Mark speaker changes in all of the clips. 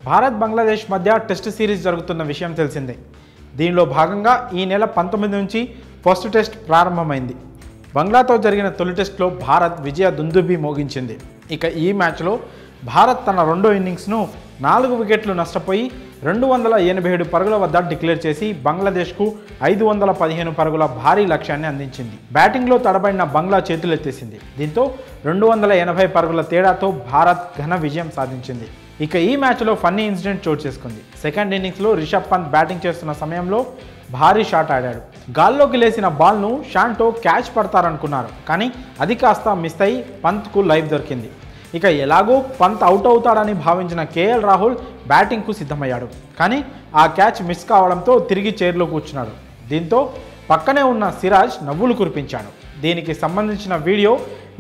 Speaker 1: భారత్ బంగ్లాదేశ్ మధ్య test series జరుగుతున్న విషయం తెలిసిందే. దీనిలో భాగంగా ఈ నెల 19 నుంచి ఫస్ట్ టెస్ట్ ప్రారంభమైంది. బంగ్లాతో జరిగిన తొలి టెస్ట్లో భారత్ విజయ దుందుభి మోగించింది. ఇక ఈ మ్యాచ్లో భారత్ తన రెండో ఇన్నింగ్స్ను 4 వికెట్లు నష్టపోయి 287 పరుగుల వద్ద డిక్లేర్ చేసి బంగ్లాదేశ్కు 515 పరుగుల భారీ లక్ష్యాన్ని అందించింది. బ్యాటింగ్లో తడబడిన బంగ్లా చేతులెత్తేసింది. దీంతో 280 పరుగుల తేడాతో భారత్ ఘన విజయం సాధించింది. ఇక ఈ మ్యాచ్లో ఫన్నీ ఇన్సిడెంట్ చోటు చేసుకుంది. సెకండ్ ఇన్నింగ్స్లో రిషబ్ పంత్ బ్యాటింగ్ చేస్తున్న సమయంలో భారీ షాట్ ఆడాడు. గాల్లోకి లేసిన బాల్ను షాంటో క్యాచ్ పడతారనుకున్నారు, కానీ అది కాస్త మిస్ అయి పంత్కు లైఫ్ దొరికింది. ఇక ఎలాగో పంత్ అవుట్ అవుతాడని భావించిన కేఎల్ రాహుల్ బ్యాటింగ్కు సిద్ధమయ్యాడు, కానీ ఆ క్యాచ్ మిస్ కావడంతో తిరిగి చైర్లో కూర్చున్నాడు. దీంతో పక్కనే ఉన్న సిరాజ్ నవ్వులు కురిపించాడు. దీనికి సంబంధించిన వీడియో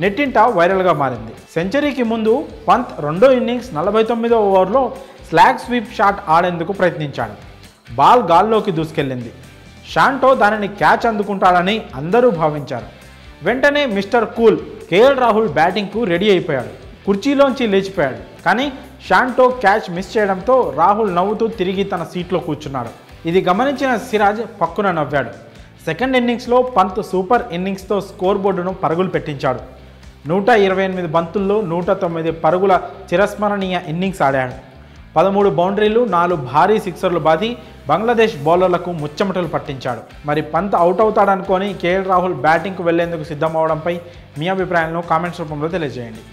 Speaker 1: నెట్టింట వైరల్గా మారింది. సెంచరీకి ముందు పంత్ రెండో ఇన్నింగ్స్ 49వ ఓవర్లో స్లాగ్ స్వీప్ షాట్ ఆడేందుకు ప్రయత్నించాడు. బాల్ గాల్లోకి దూసుకెళ్ళింది. షాంటో దానిని క్యాచ్ అందుకుంటాడని అందరూ భావించారు. వెంటనే మిస్టర్ కూల్ కేఎల్ రాహుల్ బ్యాటింగ్కు రెడీ అయిపోయాడు. కుర్చీలోంచి లేచిపోయాడు, కానీ షాంటో క్యాచ్ మిస్ చేయడంతో రాహుల్ నవ్వుతూ తిరిగి తన సీట్లో కూర్చున్నాడు. ఇది గమనించిన సిరాజ్ పక్కున నవ్వాడు. సెకండ్ ఇన్నింగ్స్లో పంత్ సూపర్ ఇన్నింగ్స్తో స్కోర్ బోర్డును పరుగులు పెట్టించాడు. 128 బంతుల్లో 109 పరుగుల చిరస్మరణీయ ఇన్నింగ్స్ ఆడాడు. 13 బౌండరీలు, 4 భారీ సిక్సర్లు బాది బంగ్లాదేశ్ బౌలర్లకు ముచ్చమటలు పట్టించాడు. మరి పంత్ అవుట్ అవుతాడనుకొని కేఎల్ రాహుల్ బ్యాటింగ్కు వెళ్లేందుకు సిద్ధమవడంపై మీ అభిప్రాయాలను కామెంట్స్ రూపంలో తెలియజేయండి.